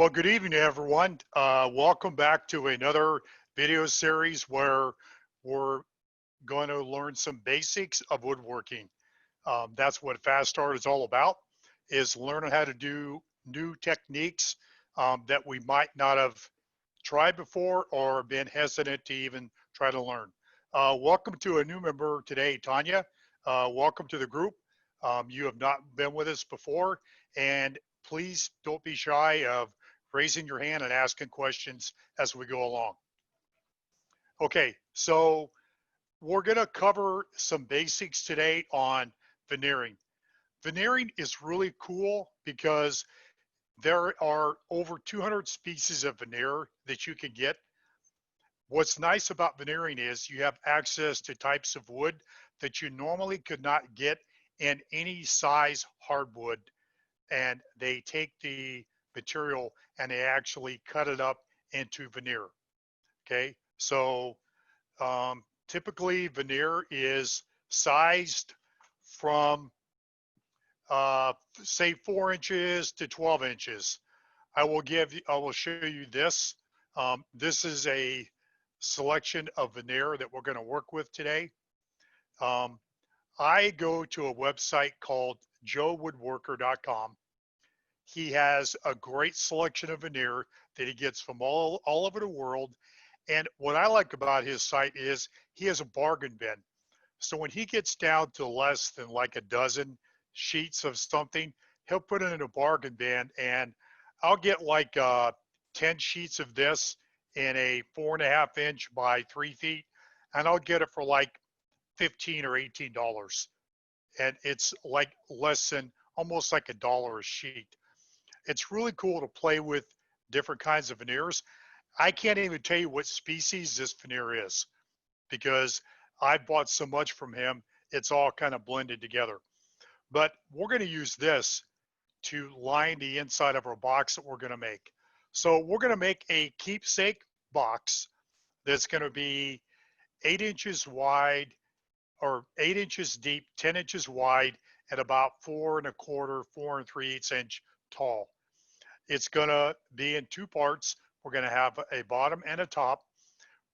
Well, good evening, everyone. Welcome back to another video series where we're going to learn some basics of woodworking. That's what Fast Start is all about, is learning how to do new techniques that we might not have tried before or been hesitant to even try to learn. Welcome to a new member today, Tanya. Welcome to the group. You have not been with us before, and please don't be shy of raising your hand and asking questions as we go along. Okay, so we're going to cover some basics today on veneering. Veneering is really cool because there are over 200 species of veneer that you can get. What's nice about veneering is you have access to types of wood that you normally could not get in any size hardwood, and they take the material and they actually cut it up into veneer. Okay, so typically veneer is sized from say 4 inches to 12 inches. I will show you this. This is a selection of veneer that we're going to work with today. I go to a website called joewoodworker.com. He has a great selection of veneer that he gets from all over the world. And what I like about his site is he has a bargain bin. So when he gets down to less than like a dozen sheets of something, he'll put it in a bargain bin, and I'll get like 10 sheets of this in a 4.5 inch by 3 feet, and I'll get it for like $15 or $18. And it's like less than, almost like $1 a sheet. It's really cool to play with different kinds of veneers. I can't even tell you what species this veneer is because I bought so much from him, it's all kind of blended together. But we're going to use this to line the inside of our box that we're going to make. So we're going to make a keepsake box that's going to be 8 inches wide, or 8 inches deep, 10 inches wide, and about 4 1/4, 4 3/8 inch tall. It's going to be in two parts. We're going to have a bottom and a top.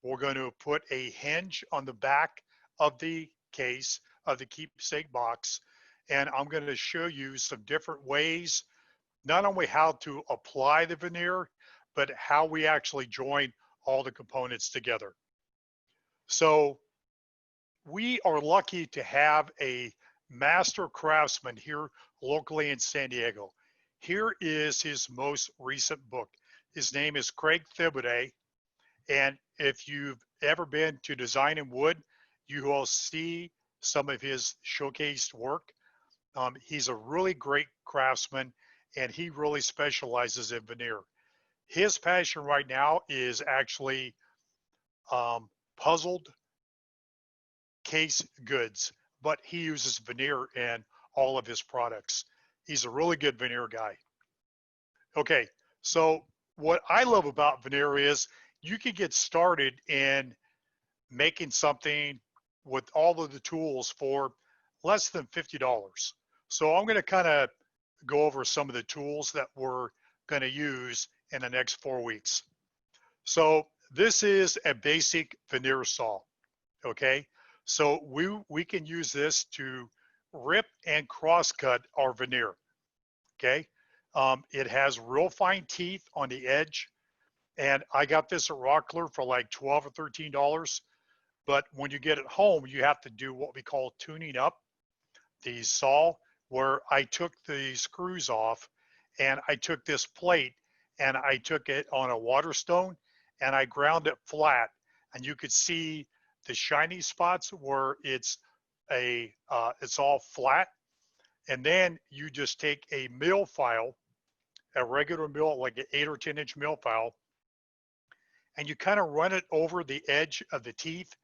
We're going to put a hinge on the back of the case of the keepsake box. And I'm going to show you some different ways, not only how to apply the veneer, but how we actually join all the components together. So we are lucky to have a master craftsman here locally in San Diego. Here is his most recent book. His name is Craig Thibodeau, and if you've ever been to Design in Wood, you will see some of his showcased work. He's a really great craftsman, and he really specializes in veneer. His passion right now is actually puzzled case goods, but he uses veneer in all of his products. He's a really good veneer guy. Okay, so what I love about veneer is you can get started in making something with all of the tools for less than $50. So I'm going to kind of go over some of the tools that we're going to use in the next 4 weeks. So this is a basic veneer saw, okay? So we can use this to rip and cross cut our veneer, okay? It has real fine teeth on the edge, and I got this at Rockler for like $12 or $13. But when you get it home, you have to do what we call tuning up the saw, where I took the screws off and I took this plate and I took it on a water stone and I ground it flat, and you could see the shiny spots where it's all flat. And then you just take a mill file, a regular mill, like an 8 or 10 inch mill file, and you kind of run it over the edge of the teeth,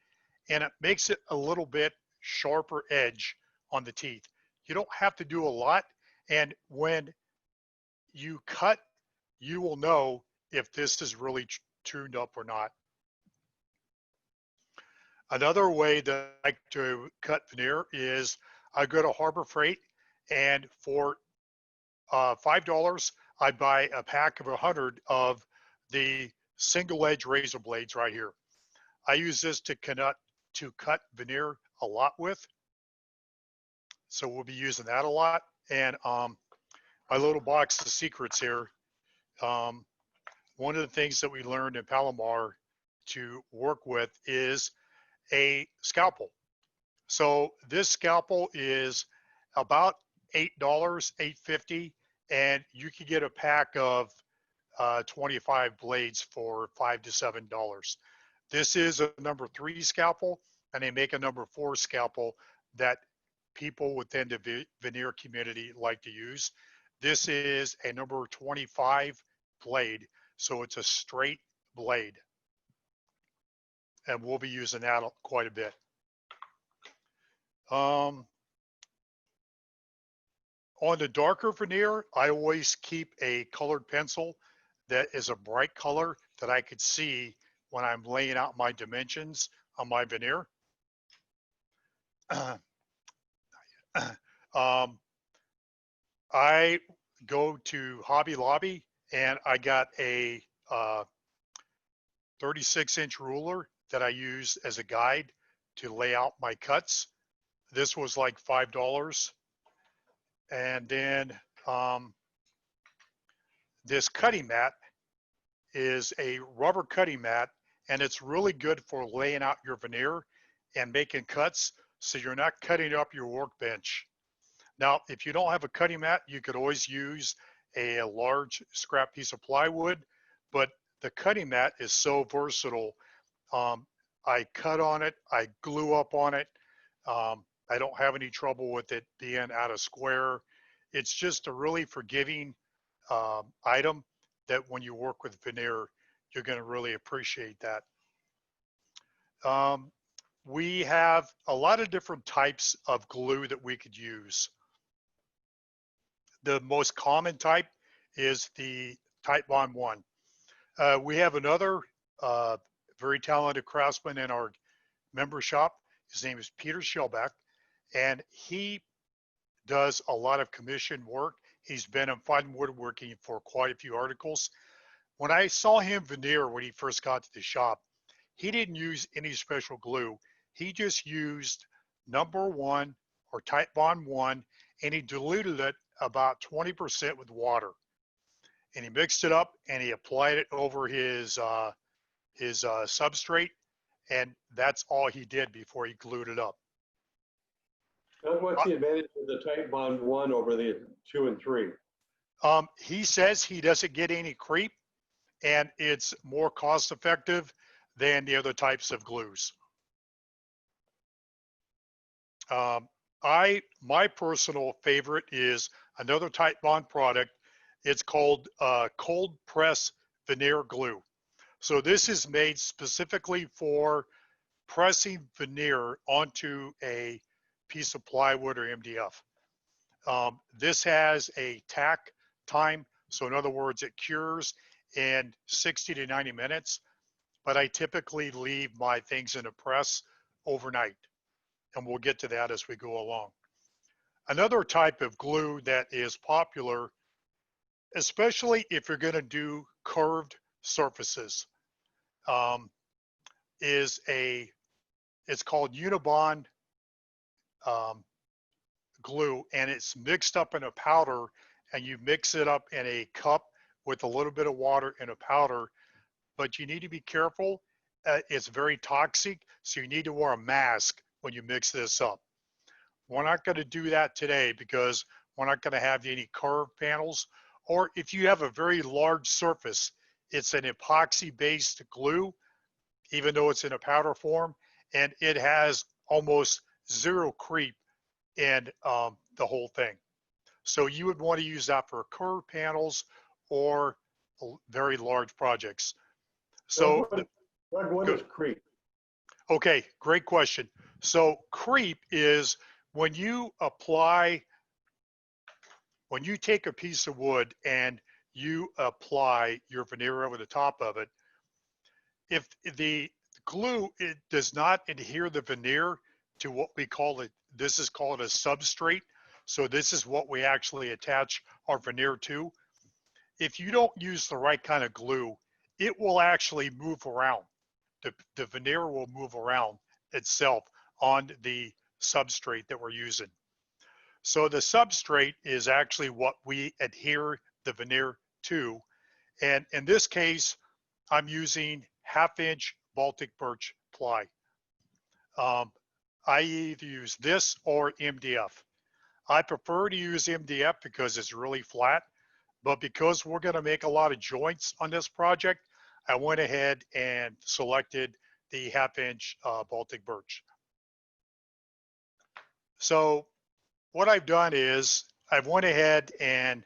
and it makes it a little bit sharper edge on the teeth. You don't have to do a lot, and when you cut, you will know if this is really tuned up or not. Another way that I like to cut veneer is I go to Harbor Freight, and for $5, I buy a pack of 100 of the single edge razor blades right here. I use this to cut veneer a lot with. So we'll be using that a lot. And my little box of secrets here. One of the things that we learned in Palomar to work with is a scalpel. So this scalpel is about $8, $8.50, and you can get a pack of 25 blades for $5 to $7. This is a number 3 scalpel, and they make a number 4 scalpel that people within the veneer community like to use. This is a number 25 blade, so it's a straight blade, and we'll be using that quite a bit. On the darker veneer, I always keep a colored pencil that is a bright color that I could see when I'm laying out my dimensions on my veneer. I go to Hobby Lobby and I got a 36-inch ruler that I use as a guide to lay out my cuts. This was like $5. And then this cutting mat is a rubber cutting mat, and it's really good for laying out your veneer and making cuts so you're not cutting up your workbench. Now, if you don't have a cutting mat, you could always use a large scrap piece of plywood, but the cutting mat is so versatile. I cut on it, I glue up on it. I don't have any trouble with it being out of square. It's just a really forgiving item that when you work with veneer, you're going to really appreciate that. We have a lot of different types of glue that we could use. The most common type is the Titebond 1. We have another very talented craftsman in our member shop. His name is Peter Shellback, and he does a lot of commission work. He's been in fine woodworking for quite a few articles. When I saw him veneer when he first got to the shop, he didn't use any special glue. He just used number 1 or Titebond 1, and he diluted it about 20% with water. And he mixed it up and he applied it over his substrate, and that's all he did before he glued it up. What's the advantage of the Titebond 1 over the 2 and 3? He says he doesn't get any creep, and it's more cost effective than the other types of glues. My personal favorite is another Titebond product. It's called cold press veneer glue. So this is made specifically for pressing veneer onto a piece of plywood or MDF. This has a tack time. So in other words, it cures in 60 to 90 minutes, but I typically leave my things in a press overnight, and we'll get to that as we go along. Another type of glue that is popular, especially if you're going to do curved surfaces, it's called Unibond glue, and it's mixed up in a powder, and you mix it up in a cup with a little bit of water and a powder, but you need to be careful. It's very toxic, so you need to wear a mask when you mix this up. We're not going to do that today because we're not going to have any curved panels, or if you have a very large surface, it's an epoxy-based glue, even though it's in a powder form, and it has almost zero creep in the whole thing. So you would want to use that for curved panels or very large projects. So what is creep? Okay, great question. So creep is when you take a piece of wood and you apply your veneer over the top of it, if the glue, it does not adhere the veneer to what we call it, this is called a substrate. So this is what we actually attach our veneer to. if you don't use the right kind of glue, it will actually move around. The veneer will move around itself on the substrate that we're using. So the substrate is actually what we adhere the veneer to. And in this case, I'm using 1/2-inch Baltic birch ply. I either use this or MDF. I prefer to use MDF because it's really flat, but because we're going to make a lot of joints on this project, I went ahead and selected the 1/2-inch Baltic birch. So what I've done is I've went ahead and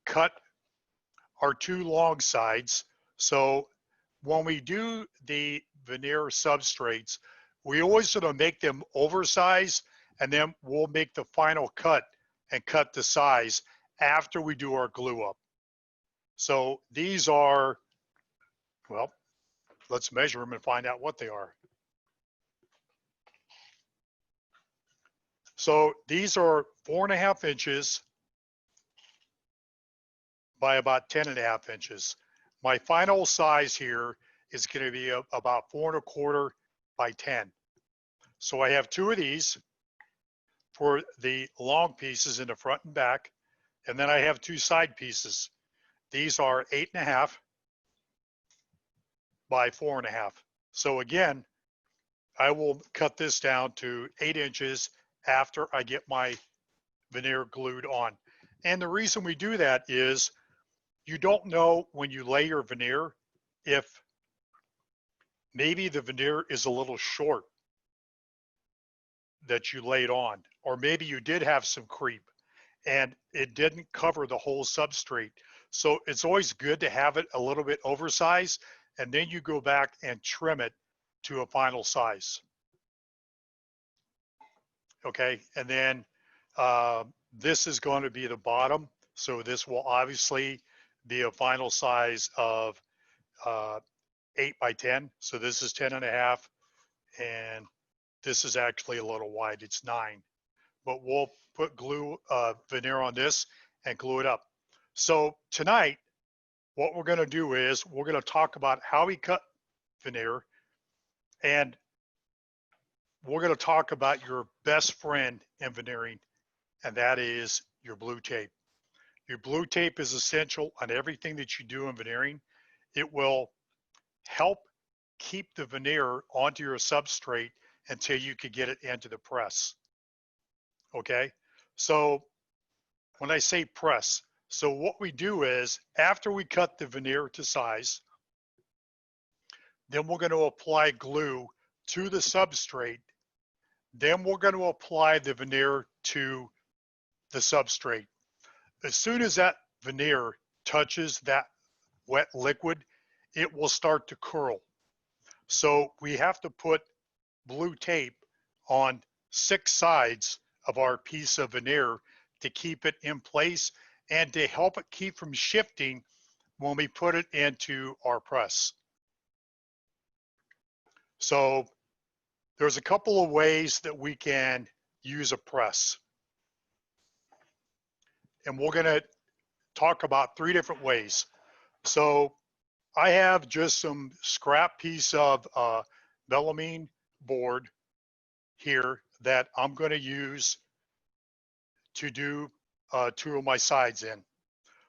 cut our 2 long sides. So when we do the veneer substrates, we always sort of make them oversized, and then we'll make the final cut and cut the size after we do our glue up. So these are, well, let's measure them and find out what they are. So these are 4.5 inches by about 10.5 inches. My final size here is going to be about 4.25 by 10. So I have 2 of these for the long pieces in the front and back, and then I have 2 side pieces. These are 8.5 by 4.5. So again, I will cut this down to 8 inches after I get my veneer glued on. And the reason we do that is you don't know when you lay your veneer if maybe the veneer is a little short that you laid on, or maybe you did have some creep and it didn't cover the whole substrate. So it's always good to have it a little bit oversized, and then you go back and trim it to a final size. Okay, and then this is going to be the bottom. So this will obviously be a final size of 8 by 10. So this is 10.5, and this is actually a little wide, it's 9. But we'll put glue veneer on this and glue it up. So tonight, what we're gonna do is we're gonna talk about how we cut veneer, and we're gonna talk about your best friend in veneering, and that is your blue tape. Your blue tape is essential on everything that you do in veneering. It will help keep the veneer onto your substrate until you can get it into the press. Okay, so when I say press, so what we do is after we cut the veneer to size, then we're going to apply glue to the substrate. Then we're going to apply the veneer to the substrate. As soon as that veneer touches that wet liquid, it will start to curl. So we have to put blue tape on 6 sides of our piece of veneer to keep it in place and to help it keep from shifting when we put it into our press. So there's a couple of ways that we can use a press. And we're gonna talk about 3 different ways. So I have just some scrap piece of melamine board here that I'm gonna use to do 2 of my sides in.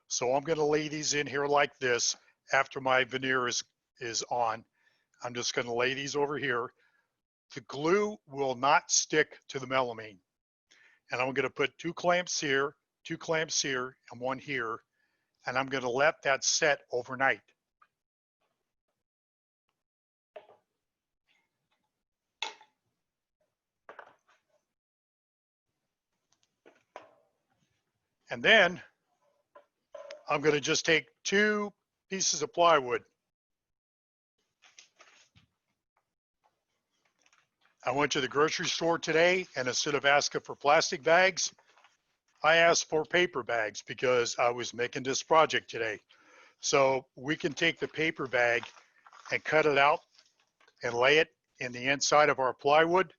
So I'm gonna lay these in here like this after my veneer is on. I'm just gonna lay these over here. The glue will not stick to the melamine. And I'm gonna put 2 clamps here, 2 clamps here, and 1 here. And I'm gonna let that set overnight. And then I'm gonna just take 2 pieces of plywood. I went to the grocery store today, and instead of asking for plastic bags, I asked for paper bags because I was making this project today. So we can take the paper bag and cut it out and lay it in the inside of our plywood.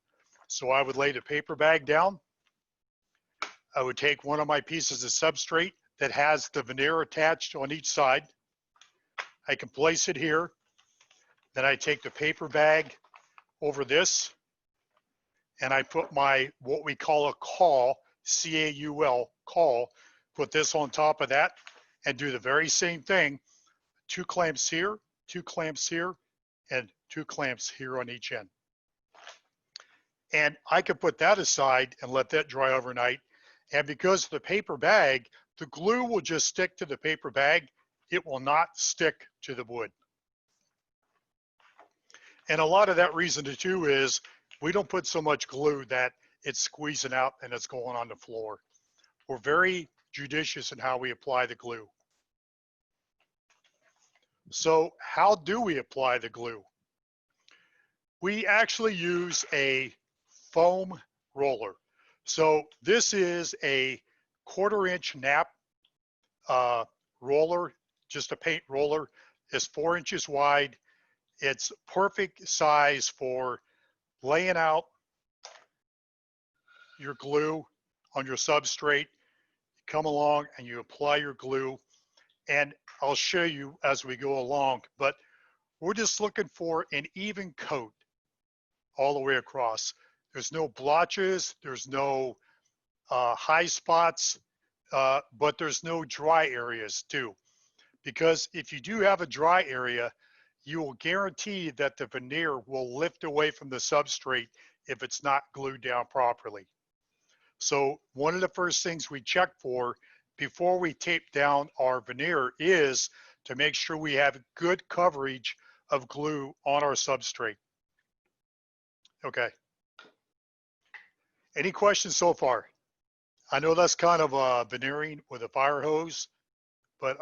So I would lay the paper bag down. I would take one of my pieces of substrate that has the veneer attached on each side. I can place it here. Then I take the paper bag over this and I put my, what we call a caul, C-A-U-L, caul, put this on top of that and do the very same thing. 2 clamps here, 2 clamps here, and 2 clamps here on each end. And I could put that aside and let that dry overnight. And because of the paper bag, the glue will just stick to the paper bag. It will not stick to the wood. And a lot of that reason too is we don't put so much glue that it's squeezing out and it's going on the floor. We're very judicious in how we apply the glue. So how do we apply the glue? We actually use a foam roller. So this is a 1/4 inch nap roller, just a paint roller. It's 4 inches wide. It's perfect size for laying out your glue on your substrate. You come along and you apply your glue, and I'll show you as we go along, but we're just looking for an even coat all the way across. There's no blotches, there's no high spots, but there's no dry areas too. Because if you do have a dry area, you will guarantee that the veneer will lift away from the substrate if it's not glued down properly. So one of the first things we check for before we tape down our veneer is to make sure we have good coverage of glue on our substrate. Okay. Any questions so far? I know that's kind of veneering with a fire hose, but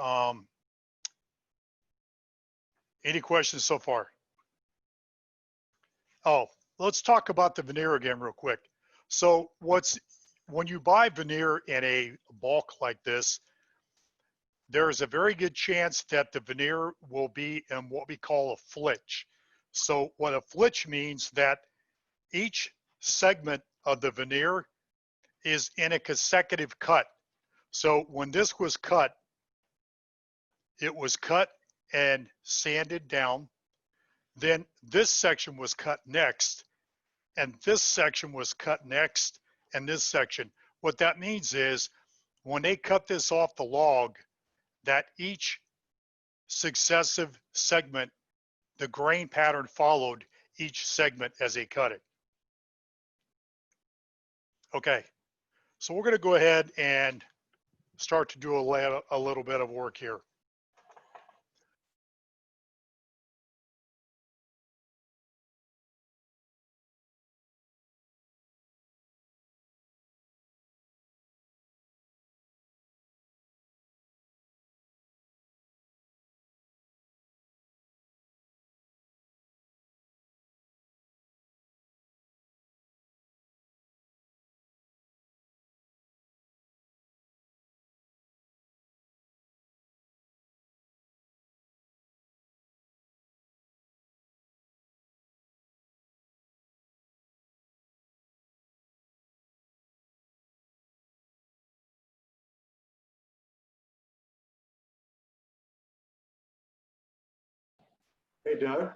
any questions so far? Oh, let's talk about the veneer again real quick. So when you buy veneer in a bulk like this, there is a very good chance that the veneer will be in what we call a flitch. So what a flitch means that each segment of the veneer is in a consecutive cut. So when this was cut, it was cut and sanded down. Then this section was cut next, and this section was cut next, and this section. What that means is when they cut this off the log, that each successive segment, the grain pattern followed each segment as they cut it. Okay, so we're going to go ahead and start to do a little bit of work here. Hey, Doug,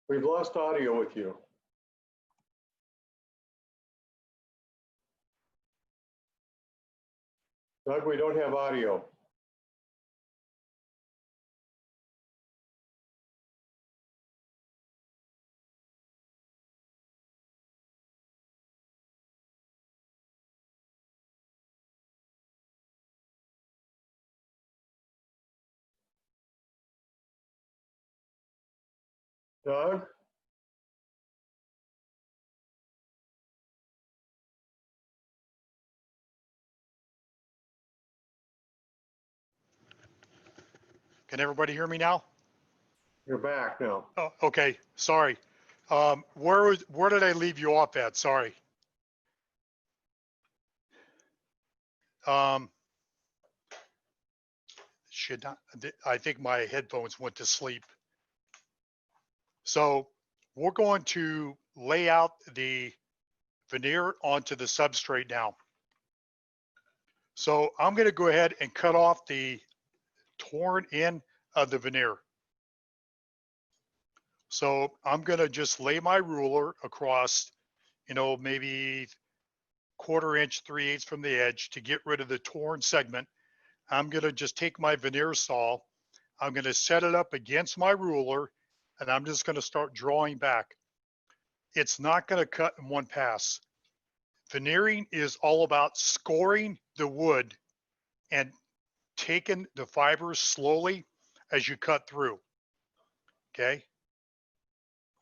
we've lost audio with you. Doug, we don't have audio. Doug? Can everybody hear me now? You're back now. Oh, okay, sorry. Where did I leave you off at? Sorry. Should not, I think my headphones went to sleep. So we're going to lay out the veneer onto the substrate now. So I'm going to go ahead and cut off the torn end of the veneer. So I'm going to just lay my ruler across, maybe 1/4 inch, 3/8 from the edge to get rid of the torn segment. I'm going to just take my veneer saw. I'm going to set it up against my ruler, and I'm just going to start drawing back. It's not going to cut in one pass. Veneering is all about scoring the wood and taking the fibers slowly as you cut through. Okay?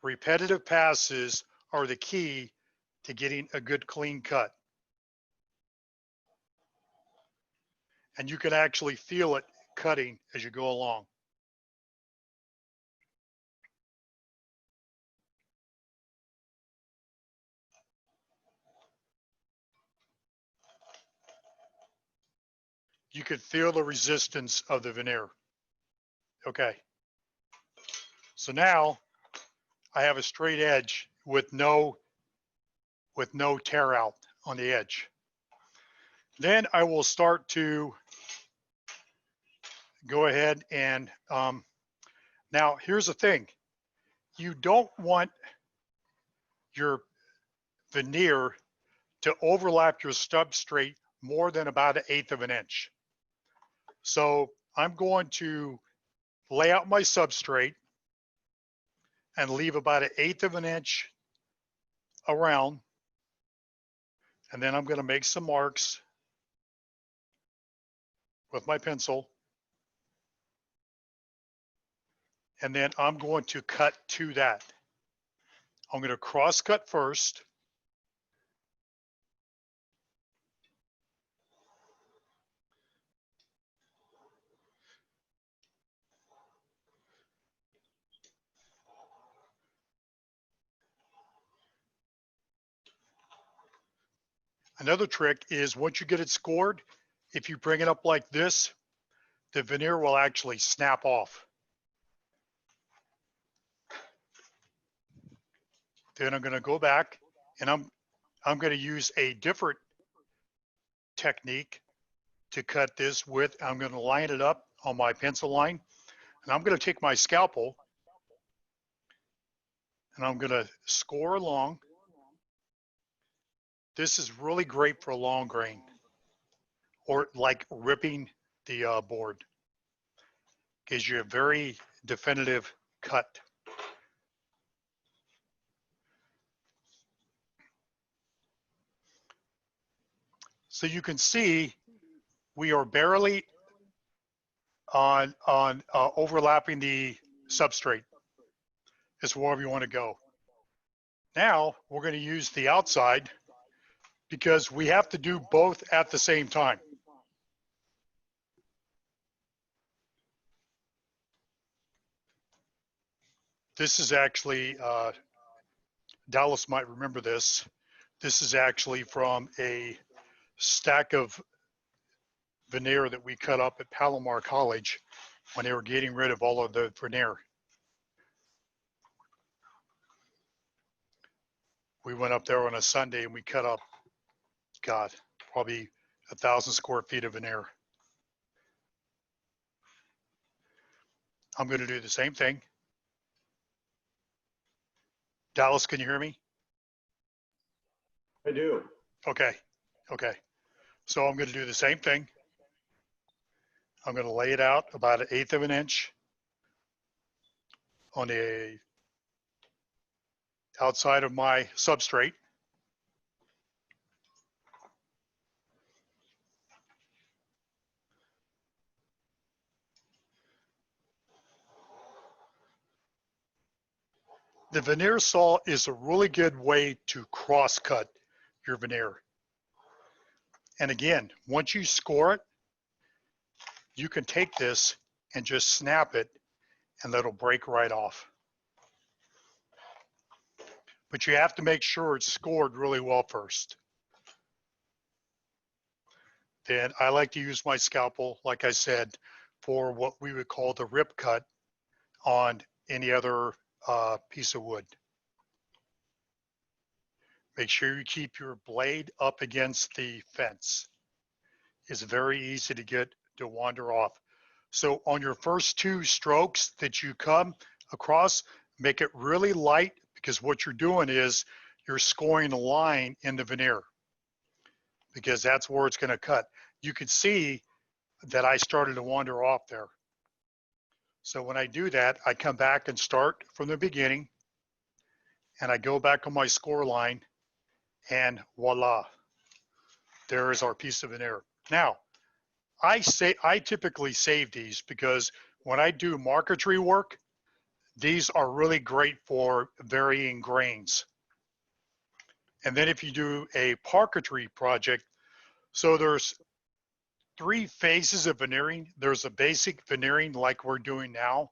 Repetitive passes are the key to getting a good clean cut. And you can actually feel it cutting as you go along. You can feel the resistance of the veneer. Okay. So now I have a straight edge with no tear out on the edge. Then I will start to go ahead and now here's the thing. You don't want your veneer to overlap your substrate more than about 1/8 of an inch. So I'm going to lay out my substrate and leave about 1/8 of an inch around. And then I'm going to make some marks with my pencil. And then I'm going to cut to that. I'm going to cross cut first. Another trick is once you get it scored, if you bring it up like this, the veneer will actually snap off. Then I'm going to go back and I'm going to use a different technique to cut this with. I'm going to line it up on my pencil line, and I'm going to take my scalpel and I'm going to score along. This is really great for a long grain or like ripping the board. Gives you a very definitive cut. So you can see we are barely on overlapping the substrate. Is wherever you want to go. Now we're going to use the outside because we have to do both at the same time. This is actually, Dallas might remember this. This is actually from a stack of veneer that we cut up at Palomar College when they were getting rid of all of the veneer. We went up there on a Sunday and we cut up, God, probably 1,000 square feet of veneer. I'm going to do the same thing. Dallas, can you hear me? I do. Okay. Okay. So I'm going to do the same thing. I'm going to lay it out about 1/8 of an inch on the outside of my substrate. The veneer saw is a really good way to cross cut your veneer. And again, once you score it, you can take this and just snap it and that'll break right off. But you have to make sure it's scored really well first. Then I like to use my scalpel, like I said, for what we would call the rip cut on any other piece of wood. Make sure you keep your blade up against the fence. is very easy to get to wander off. So on your first 2 strokes that you come across, make it really light, because what you're doing is you're scoring a line in the veneer, because that's where it's going to cut. You can see that I started to wander off there. So when I do that, I come back and start from the beginning, and I go back on my score line, and voila, there is our piece of veneer. Now, I typically save these because when I do marquetry work, these are really great for varying grains. And then if you do a parquetry project, so there's 3 phases of veneering. There's a basic veneering like we're doing now.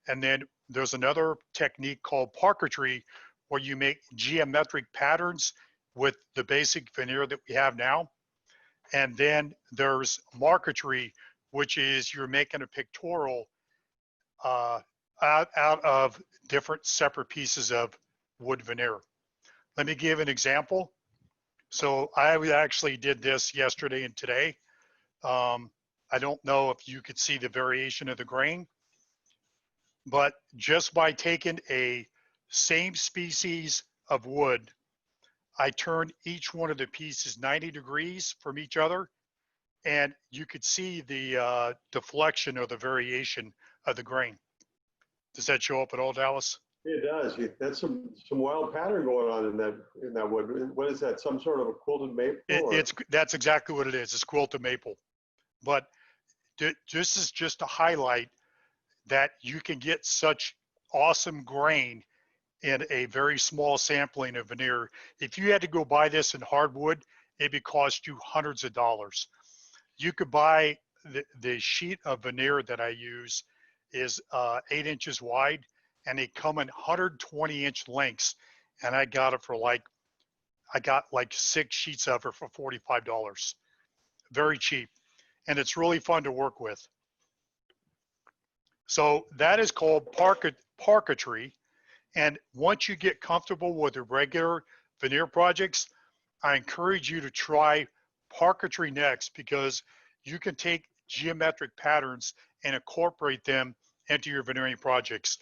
And then there's another technique called parquetry where you make geometric patterns with the basic veneer that we have now. And then there's marquetry, which is you're making a pictorial out of different separate pieces of wood veneer. Let me give an example. So I actually did this yesterday and today. I don't know if you could see the variation of the grain, but just by taking a same species of wood, I turned each one of the pieces 90 degrees from each other, and you could see the deflection or the variation of the grain. Does that show up at all, Dallas? It does. That's some wild pattern going on in that wood. What is that? Some sort of a quilted maple? That's exactly what it is. It's quilted maple. But this is just to highlight that you can get such awesome grain in a very small sampling of veneer. If you had to go buy this in hardwood, it would cost you hundreds of dollars. You could buy the sheet of veneer that I use is 8 inches wide, and they come in 120-inch lengths. And I got it for like 6 sheets of it for $45. Very cheap. And it's really fun to work with. So that is called parquetry. And once you get comfortable with the regular veneer projects, I encourage you to try parquetry next, because you can take geometric patterns and incorporate them into your veneering projects.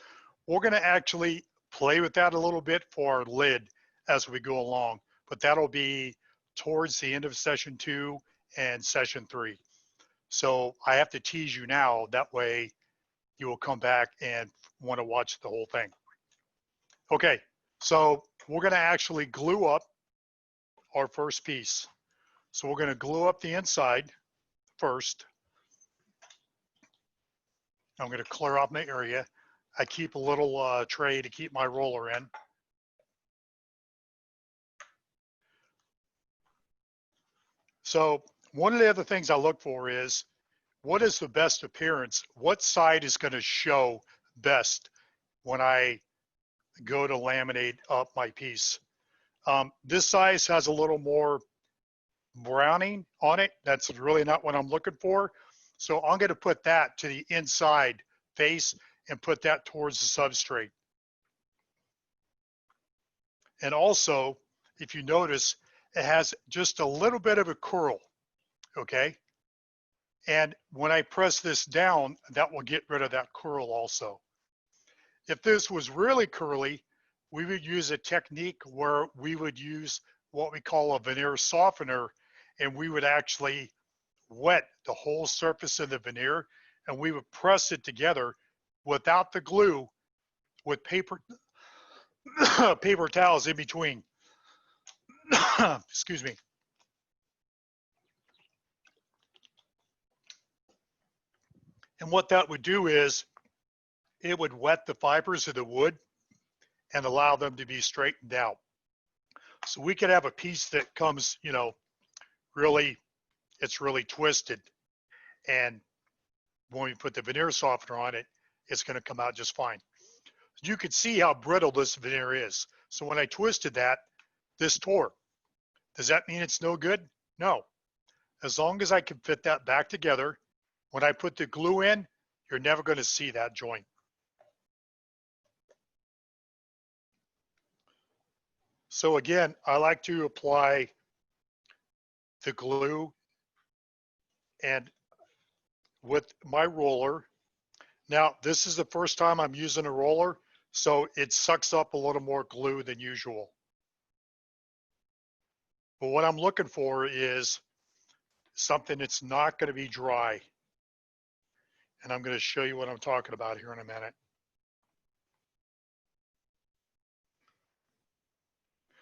We're going to actually play with that a little bit for our lid as we go along, but that'll be towards the end of session 2 and session 3. So I have to tease you now, that way you will come back and want to watch the whole thing. Okay, so we're going to actually glue up our first piece. So we're going to glue up the inside first. I'm going to clear out my area. I keep a little tray to keep my roller in. So one of the other things I look for is, what is the best appearance? What side is going to show best when I go to laminate up my piece? This size has a little more browning on it. That's really not what I'm looking for. So I'm going to put that to the inside face and put that towards the substrate. And also, if you notice, it has just a little bit of a curl, okay? And when I press this down, that will get rid of that curl also. If this was really curly, we would use a technique where we would use what we call a veneer softener, and we would actually wet the whole surface of the veneer, and we would press it together without the glue with paper paper towels in between. Excuse me. And what that would do is it would wet the fibers of the wood and allow them to be straightened out. So we could have a piece that comes, you know, it's really twisted. And when we put the veneer softener on it, it's going to come out just fine. You could see how brittle this veneer is. So when I twisted that, this tore. Does that mean it's no good? No. As long as I can fit that back together, when I put the glue in, you're never going to see that joint. So again, I like to apply the glue And with my roller, now this is the first time I'm using a roller, so it sucks up a little more glue than usual. But what I'm looking for is something that's not going to be dry. And I'm going to show you what I'm talking about here in a minute.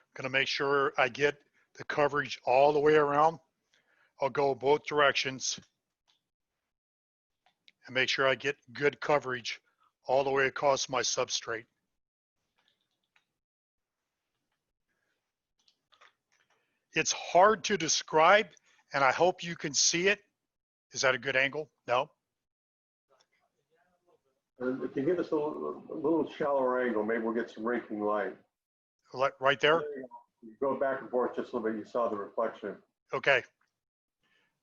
I'm going to make sure I get the coverage all the way around. I'll go both directions and make sure I get good coverage all the way across my substrate. It's hard to describe, and I hope you can see it. Is that a good angle? No? If you give us a little shallower angle, maybe we'll get some raking light. Right there? You go back and forth just a little bit, you saw the reflection. Okay.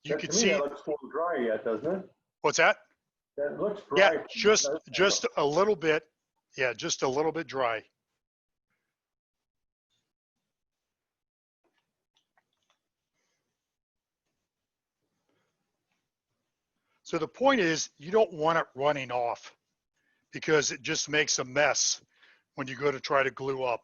You can see. That looks a little dry yet, doesn't it? What's that? That looks dry. Yeah, just a little bit. Yeah, just a little bit dry. So the point is, you don't want it running off because it just makes a mess when you go to try to glue up.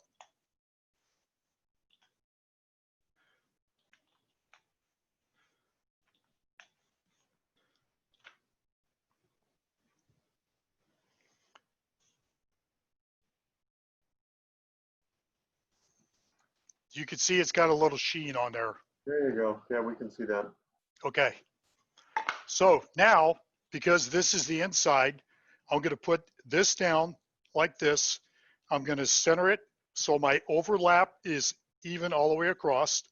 You can see it's got a little sheen on there. There you go. Yeah, we can see that. Okay. So now, because this is the inside, I'm going to put this down like this. I'm going to center it so my overlap is even all the way across.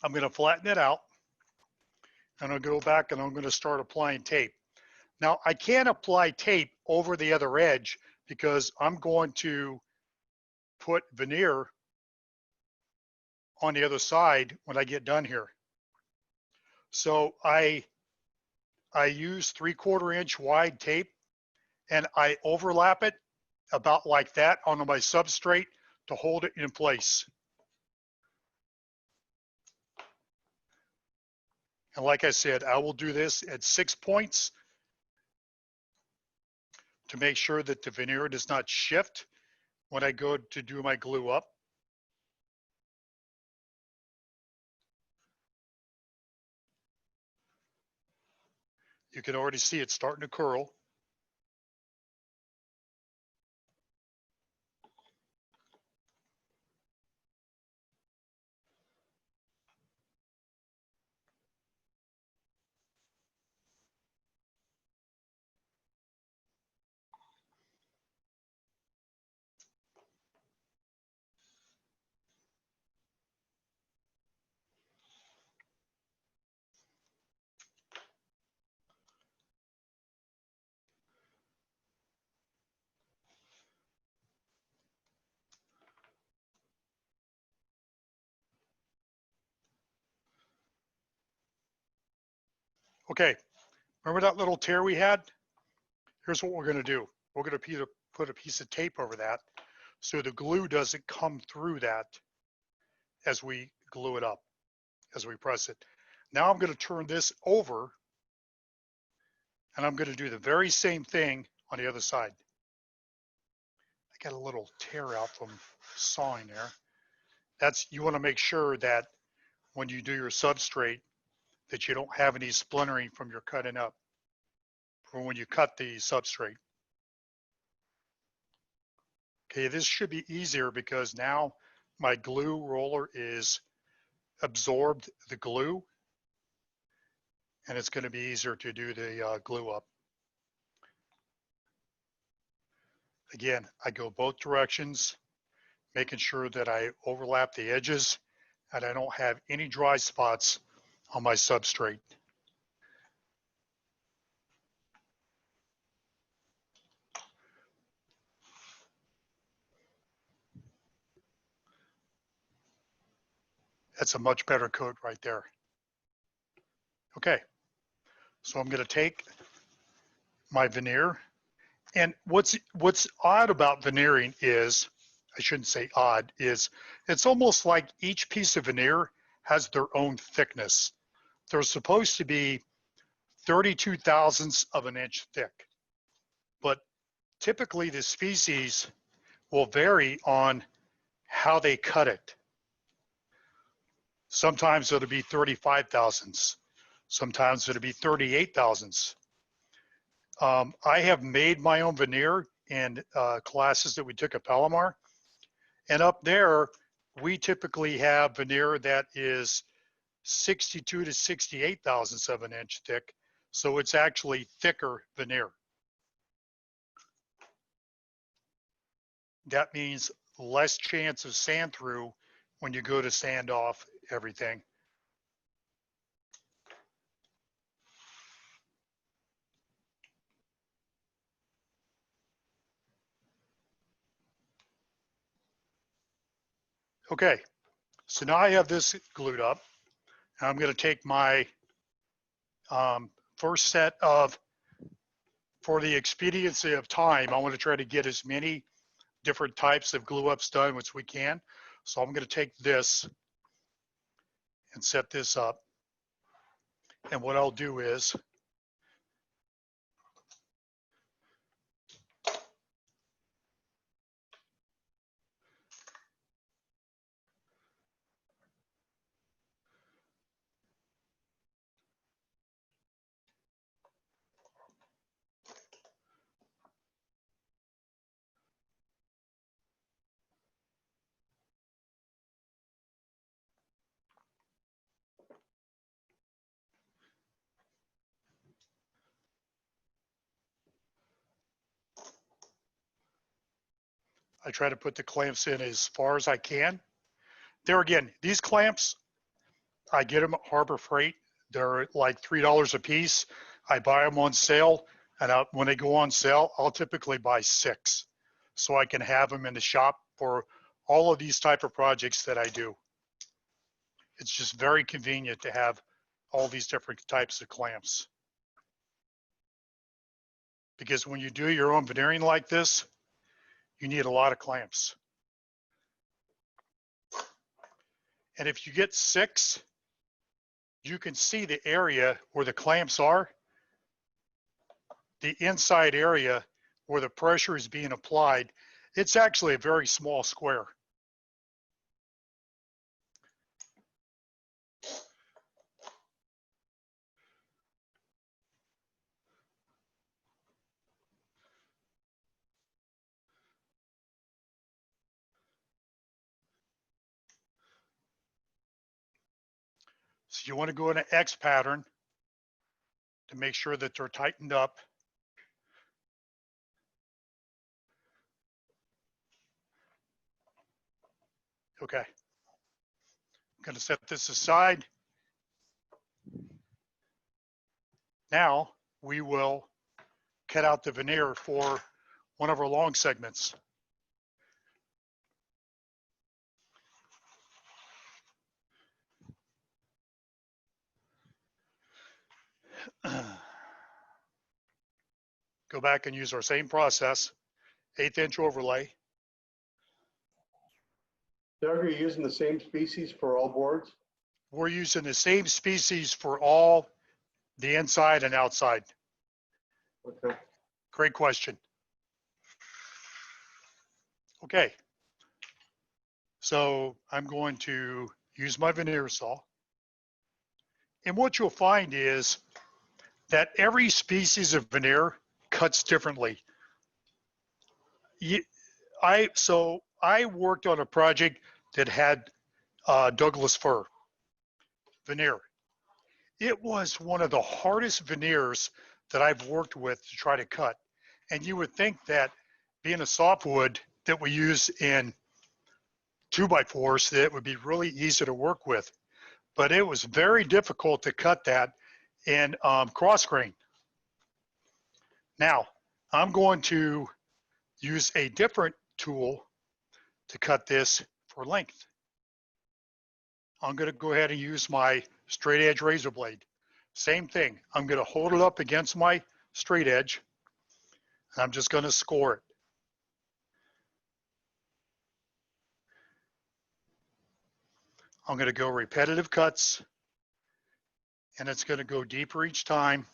I'm going to flatten it out, and I'll go back and I'm going to start applying tape. Now, I can't apply tape over the other edge because I'm going to put veneer on the other side when I get done here. So I use 3/4 inch wide tape, and I overlap it about like that onto my substrate to hold it in place. And like I said, I will do this at 6 points to make sure that the veneer does not shift when I go to do my glue up. You can already see it starting to curl. Okay, remember that little tear we had? Here's what we're going to do. We're going to put a piece of tape over that so the glue doesn't come through that as we glue it up, as we press it. Now I'm going to turn this over, and I'm going to do the very same thing on the other side. I got a little tear out from sawing there. You want to make sure that when you do your substrate that you don't have any splintering from your cutting up or when you cut the substrate. Okay, this should be easier because now my glue roller is absorbed the glue, and it's going to be easier to do the glue up. Again, I go both directions, making sure that I overlap the edges and I don't have any dry spots on my substrate. That's a much better coat right there. Okay, so I'm going to take my veneer, and what's odd about veneering is, I shouldn't say odd, is it's almost like each piece of veneer has their own thickness. They're supposed to be 32 thousandths of an inch thick, but typically the species will vary on how they cut it. Sometimes it'll be 35 thousandths. Sometimes it'll be 38 thousandths. I have made my own veneer in classes that we took at Palomar. And up there, we typically have veneer that is 62 to 68 thousandths of an inch thick. So it's actually thicker veneer. That means less chance of sand through when you go to sand off everything. Okay, so now I have this glued up. I'm going to take my first set of, for the expediency of time, I want to try to get as many different types of glue ups done as we can. So I'm going to take this and set this up. And what I'll do is I try to put the clamps in as far as I can. There again, these clamps, I get them at Harbor Freight. They're like $3 a piece. I buy them on sale, and when they go on sale, I'll typically buy 6 so I can have them in the shop for all of these type of projects that I do. It's just very convenient to have all these different types of clamps. Because when you do your own veneering like this, you need a lot of clamps. And if you get 6, you can see the area where the clamps are, the inside area where the pressure is being applied. It's actually a very small square. So you want to go in an X pattern to make sure that they're tightened up. Okay. I'm going to set this aside. Now we will cut out the veneer for one of our long segments. Go back and use our same process, 1/8 inch overlay. Doug, are you using the same species for all boards? We're using the same species for all the inside and outside. Okay. Great question. Okay. So I'm going to use my veneer saw. And what you'll find is that every species of veneer cuts differently. So I worked on a project that had Douglas fir veneer. It was one of the hardest veneers that I've worked with to try to cut. And you would think that being a softwood that we use in 2x4s, that it would be really easy to work with. But it was very difficult to cut that in cross grain. Now, I'm going to use a different tool to cut this for length. I'm going to go ahead and use my straight edge razor blade. Same thing. I'm going to hold it up against my straight edge. And I'm just going to score it. I'm going to go repetitive cuts, and it's going to go deeper each time.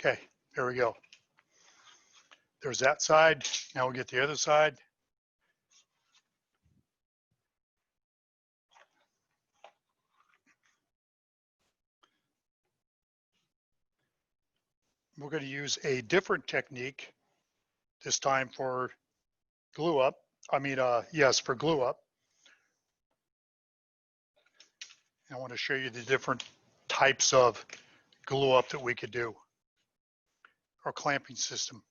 Okay, there we go. There's that side. Now we'll get the other side. We're going to use a different technique this time for glue up. Yes, for glue up. I want to show you the different types of glue up that we could do, or clamping system.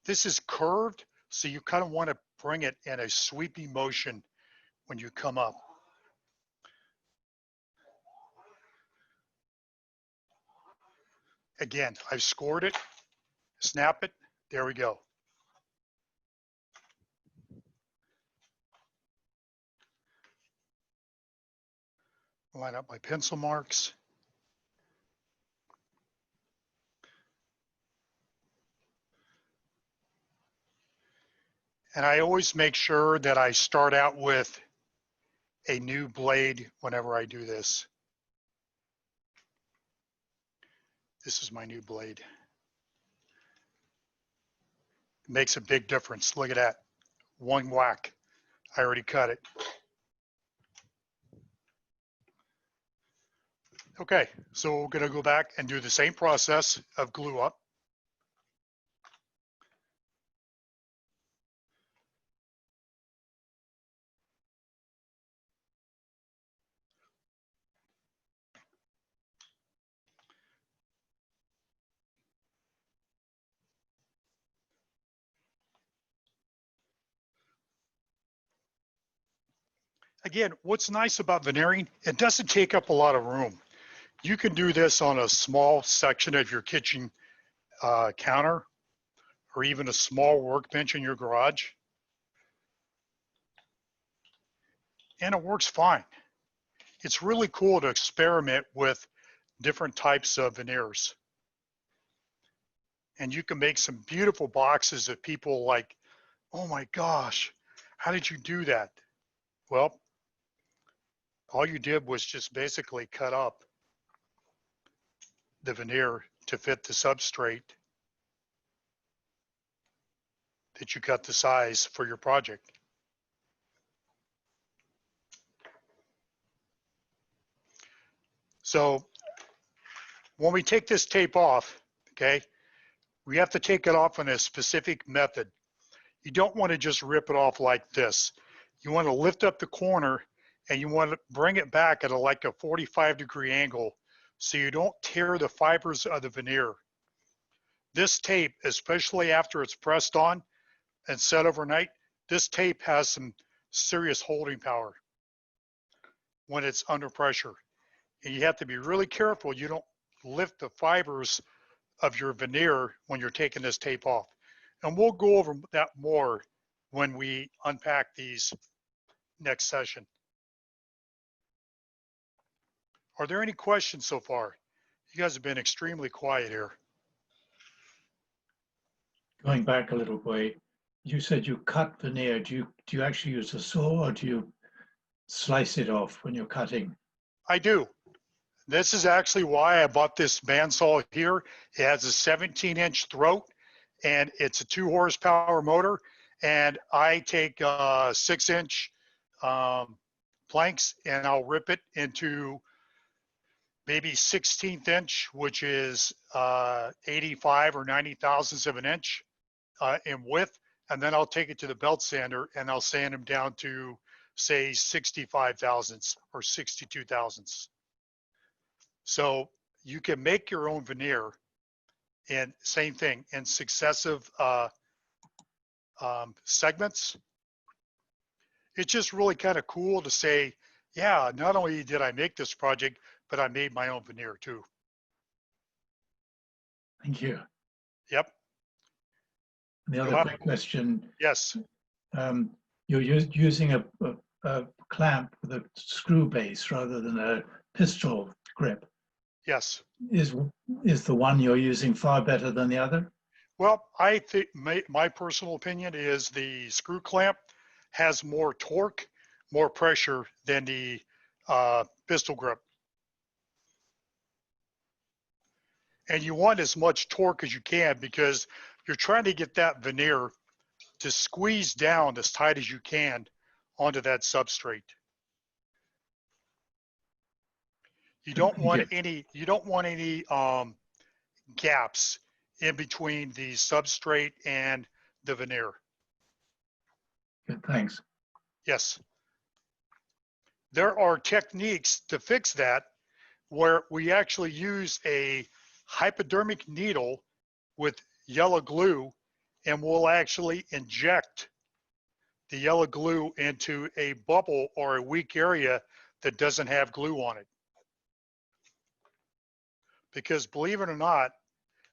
This is curved, so you kind of want to bring it in a sweeping motion when you come up. Again, I've scored it, snap it, there we go. Line up my pencil marks. And I always make sure that I start out with a new blade whenever I do this. This is my new blade. It makes a big difference. Look at that. One whack. I already cut it. Okay, so we're going to go back and do the same process of glue up. Again, what's nice about veneering, it doesn't take up a lot of room. You can do this on a small section of your kitchen counter, or even a small workbench in your garage. And it works fine. It's really cool to experiment with different types of veneers. And you can make some beautiful boxes that people like, oh my gosh, how did you do that? Well, all you did was just basically cut up the veneer to fit the substrate that you cut the size for your project. So when we take this tape off, okay, we have to take it off in a specific method. You don't want to just rip it off like this. You want to lift up the corner and you want to bring it back at like a 45-degree angle so you don't tear the fibers of the veneer. This tape, especially after it's pressed on and set overnight, this tape has some serious holding power when it's under pressure. And you have to be really careful you don't lift the fibers of your veneer when you're taking this tape off. And we'll go over that more when we unpack these next session. Are there any questions so far? You guys have been extremely quiet here. Going back a little way, you said you cut veneer. Do you actually use a saw, or do you slice it off when you're cutting? I do. This is actually why I bought this bandsaw here. It has a 17-inch throat, and it's a 2-horsepower motor. And I take 6-inch planks, and I'll rip it into maybe 16th inch, which is 85 or 90 thousandths of an inch in width. And then I'll take it to the belt sander and I'll sand them down to, say, 65 thousandths or 62 thousandths. So you can make your own veneer, and same thing, in successive segments. It's just really kind of cool to say, yeah, not only did I make this project, but I made my own veneer too. Thank you. Yep. And the other quick question, Yes. you're using a clamp with a screw base rather than a pistol grip. Yes. Is the one you're using far better than the other? Well, I think my personal opinion is the screw clamp has more torque, more pressure than the pistol grip. And you want as much torque as you can because you're trying to get that veneer to squeeze down as tight as you can onto that substrate. You don't want any gaps in between the substrate and the veneer. Good, thanks. Yes. There are techniques to fix that where we actually use a hypodermic needle with yellow glue, and we'll actually inject the yellow glue into a bubble or a weak area that doesn't have glue on it. Because believe it or not,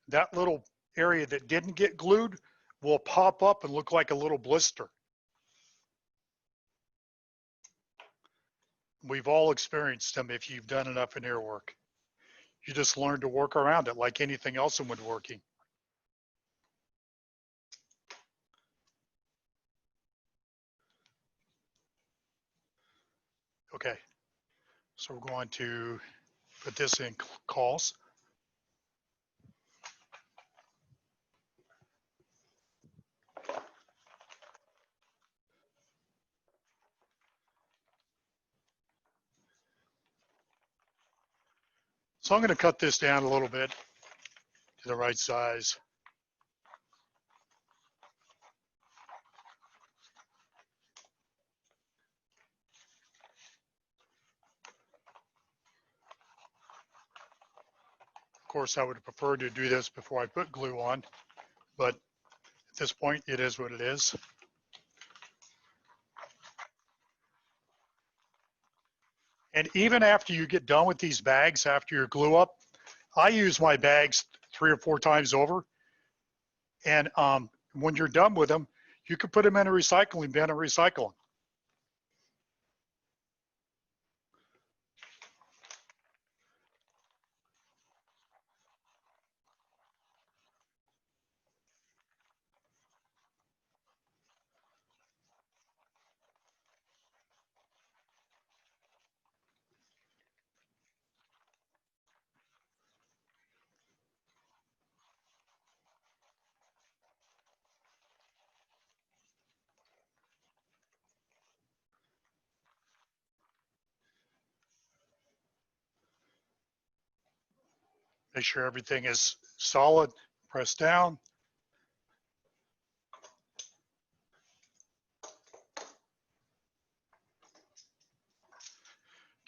that little area that didn't get glued will pop up and look like a little blister. We've all experienced them if you've done enough veneer work. You just learn to work around it like anything else in woodworking. Okay, so we're going to put this in calls. So I'm going to cut this down a little bit to the right size. Of course, I would have preferred to do this before I put glue on, but at this point, it is what it is. And even after you get done with these bags, after your glue up, I use my bags 3 or 4 times over. And when you're done with them, you can put them in a recycling bin and recycle them. Make sure everything is solid, press down.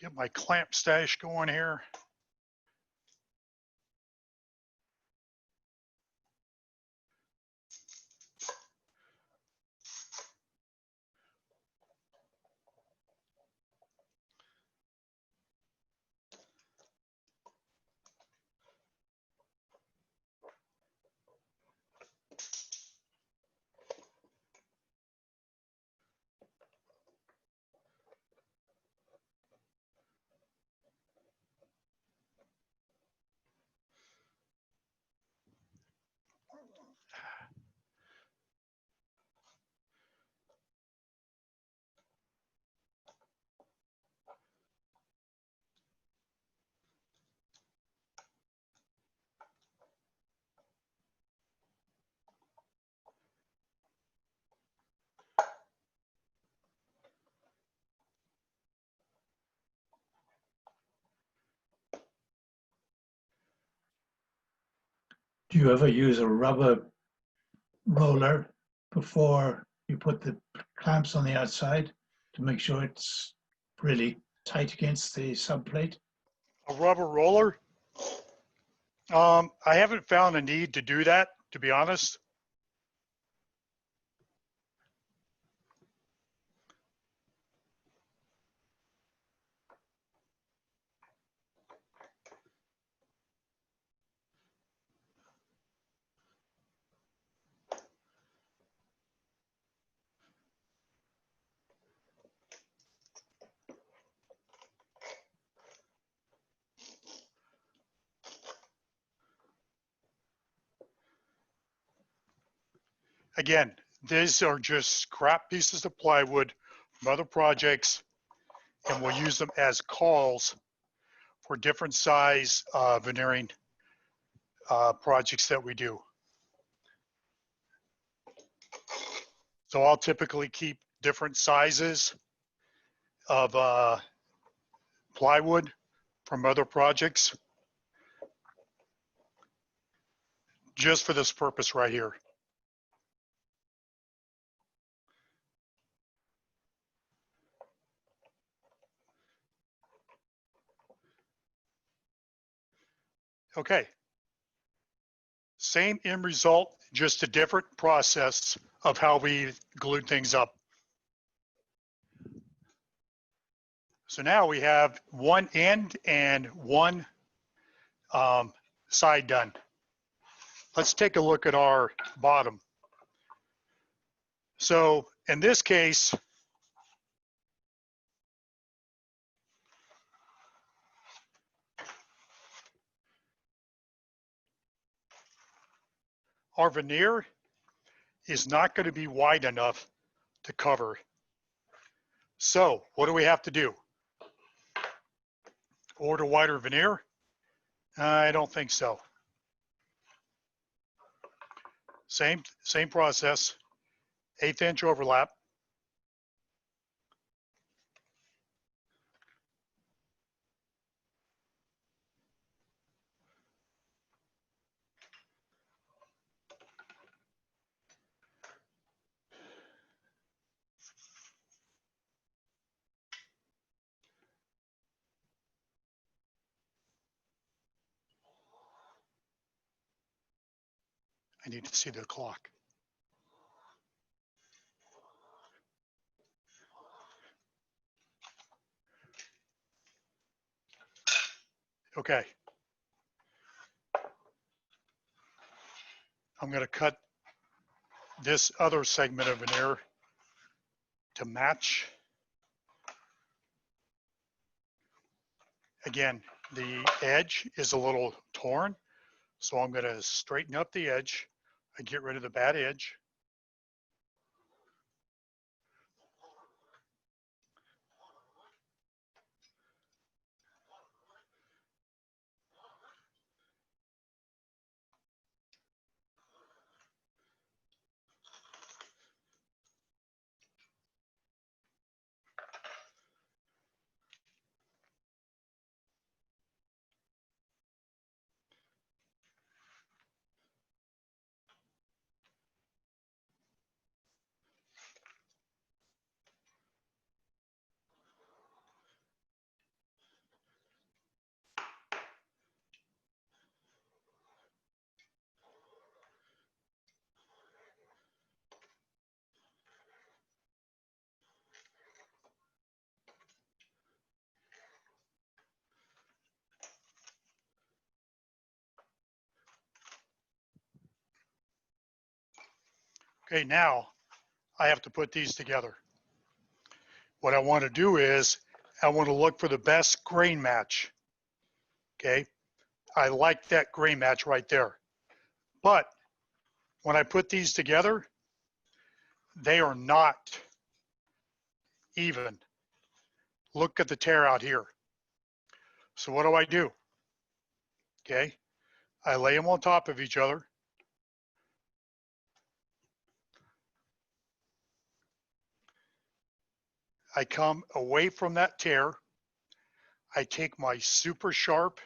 Get my clamp stash going here. Do you ever use a rubber roller before you put the clamps on the outside to make sure it's really tight against the subplate? A rubber roller. I haven't found a need to do that, to be honest. Again, these are just scrap pieces of plywood from other projects, and we'll use them as cauls for different size veneering projects that we do. So I'll typically keep different sizes of plywood from other projects just for this purpose right here. Okay. Same end result, just a different process of how we glued things up. So now we have one end and one side done. Let's take a look at our bottom. So in this case, our veneer is not going to be wide enough to cover. So what do we have to do? Order wider veneer? I don't think so. Same process, 1/8 inch overlap. I need to see the clock. Okay. I'm going to cut this other segment of veneer to match. Again, the edge is a little torn, so I'm going to straighten up the edge and get rid of the bad edge. Okay, now I have to put these together. What I want to do is I want to look for the best grain match. Okay, I like that grain match right there. But when I put these together, they are not even. Look at the tear out here. So what do? Okay, I lay them on top of each other. I come away from that tear. I take my super sharp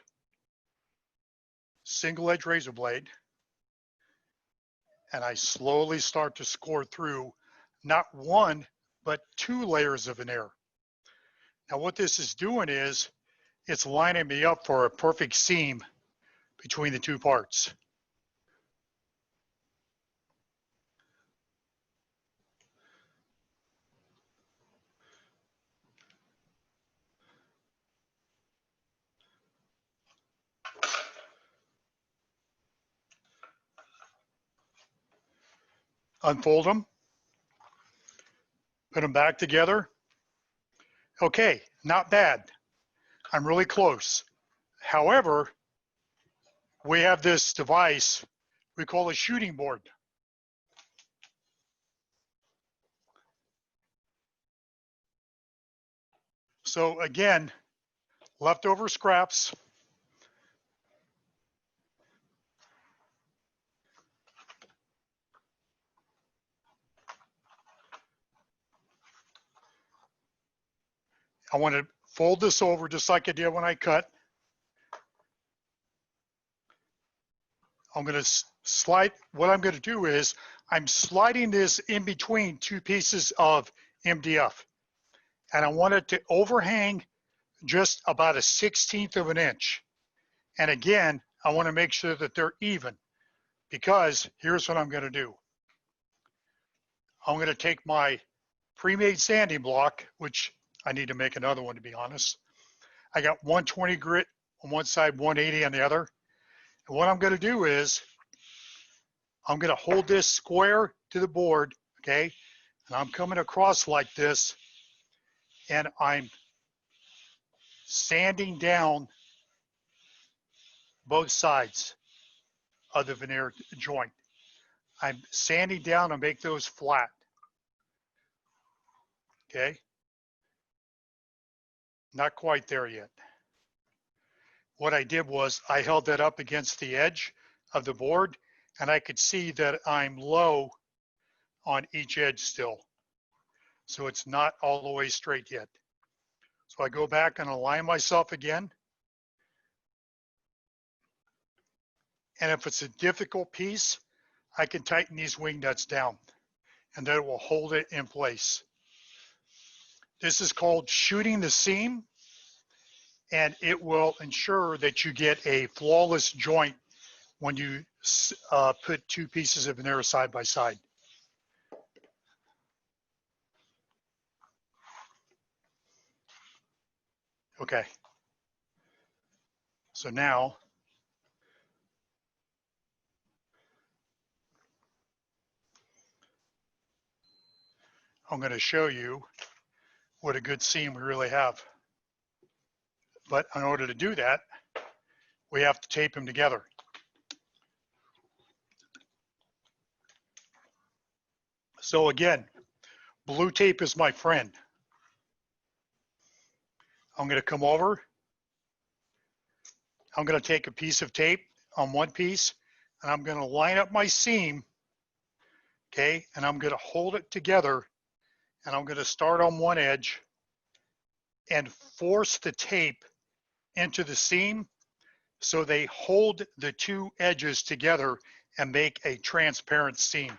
single edge razor blade and I slowly start to score through not one, but 2 layers of veneer. Now what this is doing is it's lining me up for a perfect seam between the 2 parts. Unfold them, put them back together. Okay, not bad. I'm really close. However, we have this device we call a shooting board. So again, leftover scraps. I want to fold this over just like I did when I cut. I'm going to slide, what I'm going to do is I'm sliding this in between two pieces of MDF. And I want it to overhang just about a 1/16 of an inch. And again, I want to make sure that they're even, because here's what I'm going to do. I'm going to take my pre-made sanding block, which I need to make another one, to be honest. I got 120 grit on one side, 180 on the other. And what I'm going to do is I'm going to hold this square to the board, okay? And I'm coming across like this, and I'm sanding down both sides of the veneer joint. I'm sanding down to make those flat, okay? Not quite there yet. What I did was I held that up against the edge of the board, and I could see that I'm low on each edge still. So it's not all the way straight yet. So I go back and align myself again. And if it's a difficult piece, I can tighten these wing nuts down, and that will hold it in place. This is called shooting the seam, and it will ensure that you get a flawless joint when you put two pieces of veneer side by side. Okay. So now I'm going to show you what a good seam we really have. But in order to do that, we have to tape them together. So again, blue tape is my friend. I'm going to come over. I'm going to take a piece of tape on one piece, and I'm going to line up my seam, okay? And I'm going to hold it together, and I'm going to start on one edge and force the tape into the seam so they hold the two edges together and make a transparent seam.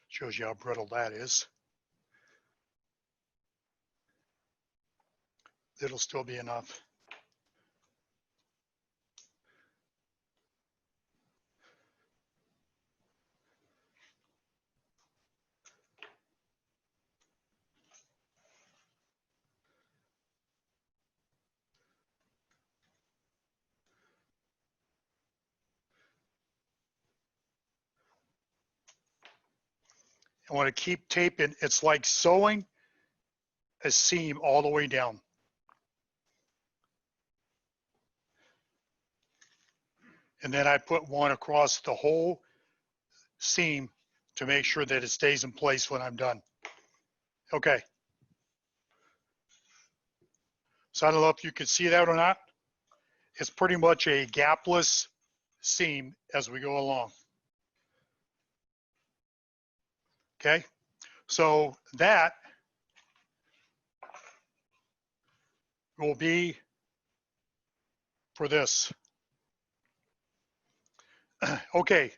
Shows you how brittle that is. It'll still be enough. I want to keep taping. It's like sewing a seam all the way down. And then I put one across the whole seam to make sure that it stays in place when I'm done. Okay. So I don't know if you can see that or not. It's pretty much a gapless seam as we go along. Okay. So that will be for this. Okay.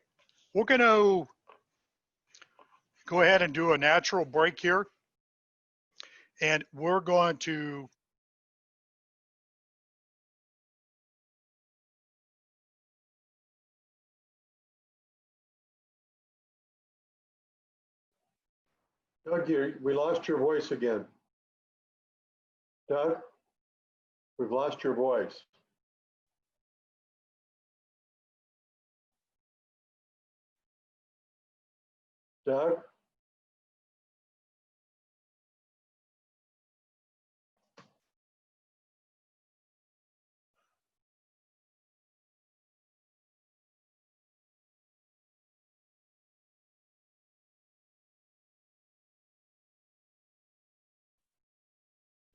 We're going to go ahead and do a natural break here. And we're going to Doug, we lost your voice again. Doug, we've lost your voice. Doug?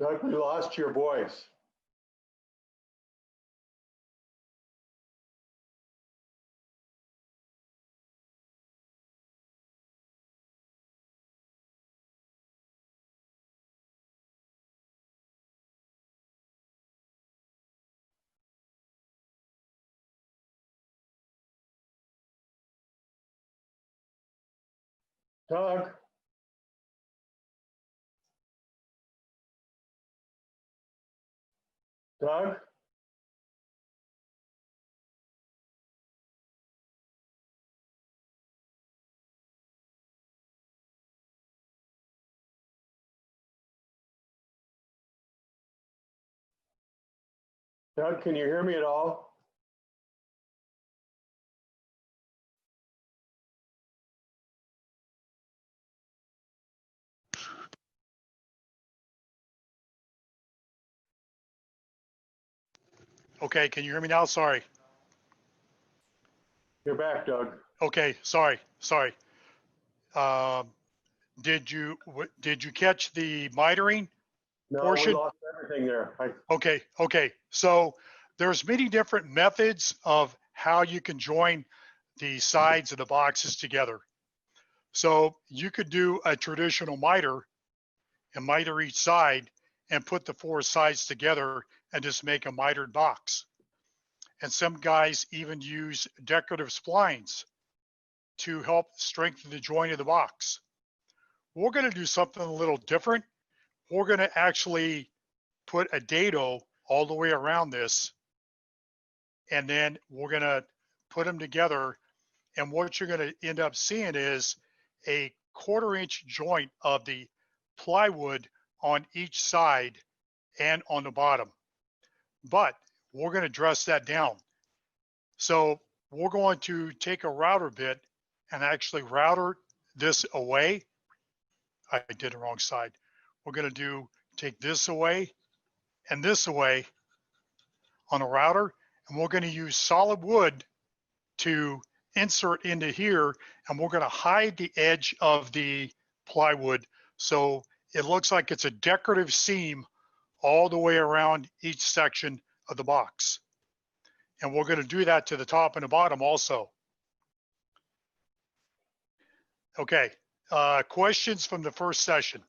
Doug, we lost your voice. Doug? Doug? Doug, can you hear me at all? Okay, can you hear me now? Sorry. You're back, Doug. Okay, sorry. Um, did you catch the mitering No, we portion? lost everything there. Okay. So there's many different methods of how you can join the sides of the boxes together. So you could do a traditional miter and miter each side and put the four sides together and just make a mitered box. And some guys even use decorative splines to help strengthen the joint of the box. We're going to do something a little different. We're going to actually put a dado all the way around this, and then we're going to put them together. And what you're going to end up seeing is a 1/4 inch joint of the plywood on each side and on the bottom. But we're going to dress that down. So we're going to take a router bit and actually router this away. I did the wrong side. We're going to take this away and this away on a router, and we're going to use solid wood to insert into here, and we're going to hide the edge of the plywood so it looks like it's a decorative seam all the way around each section of the box. And we're going to do that to the top and the bottom also. Okay, questions from the first session?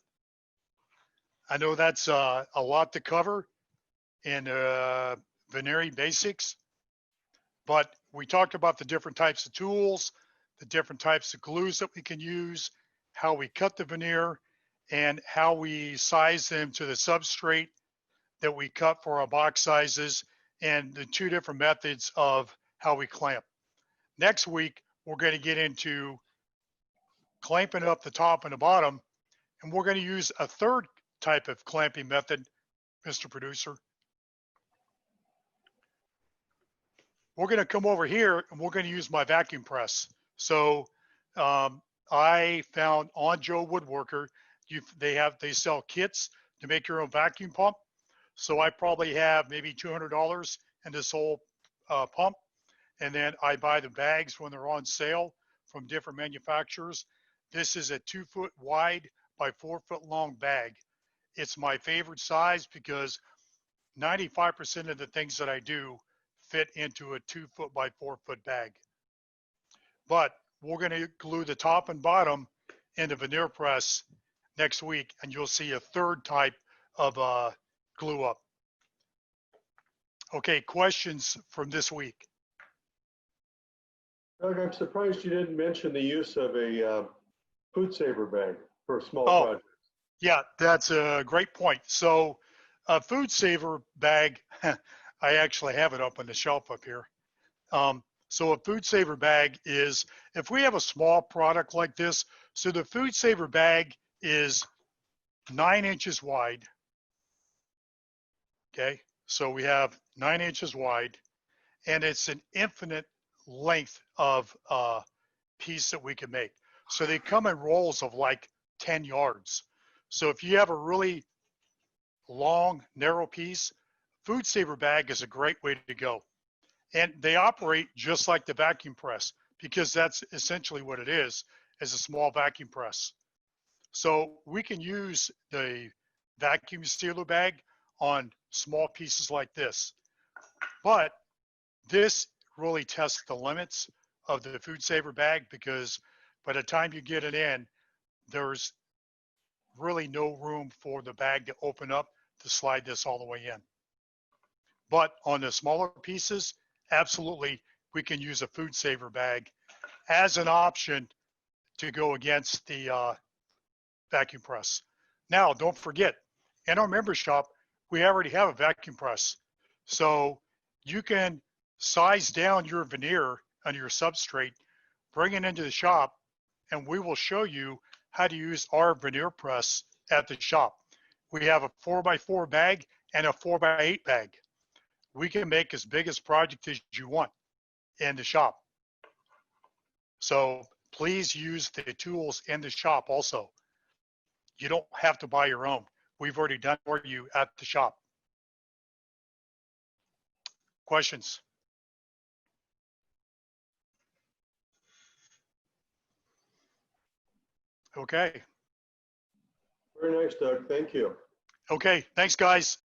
I know that's a lot to cover in veneering basics, but we talked about the different types of tools, the different types of glues that we can use, how we cut the veneer, and how we size them to the substrate that we cut for our box sizes, and the two different methods of how we clamp. Next week, we're going to get into clamping up the top and the bottom, and we're going to use a third type of clamping method, Mr. Producer. We're going to come over here and we're going to use my vacuum press. So I found on Joe Woodworker, they sell kits to make your own vacuum pump. So I probably have maybe $200 in this whole pump. And then I buy the bags when they're on sale from different manufacturers. This is a 2 foot wide by 4 foot long bag. It's my favorite size because 95% of the things that I do fit into a 2 foot by 4 foot bag. But we're going to glue the top and bottom in the veneer press next week, and you'll see a third type of glue up. Okay, questions from this week? Doug, I'm surprised you didn't mention the use of a food saver bag for a small project. Yeah, that's a great point. So a food saver bag, I actually have it up on the shelf up here. So a food saver bag is, if we have a small product like this, so the food saver bag is 9 inches wide. Okay, so we have 9 inches wide, and it's an infinite length of piece that we can make. So they come in rolls of like 10 yards. So if you have a really long, narrow piece, food saver bag is a great way to go. And they operate just like the vacuum press, because that's essentially what it is a small vacuum press. So we can use the vacuum sealer bag on small pieces like this. But this really tests the limits of the food saver bag, because by the time you get it in, there's really no room for the bag to open up to slide this all the way in. But on the smaller pieces, absolutely, we can use a food saver bag as an option to go against the vacuum press. Now, don't forget, in our member shop, we already have a vacuum press. So you can size down your veneer on your substrate, bring it into the shop, and we will show you how to use our veneer press at the shop. We have a 4x4 bag and a 4x8 bag. We can make as big a project as you want in the shop. So please use the tools in the shop also. You don't have to buy your own. We've already done for you at the shop. Questions? Okay. Very nice, Doug. Thank you. Okay, thanks guys.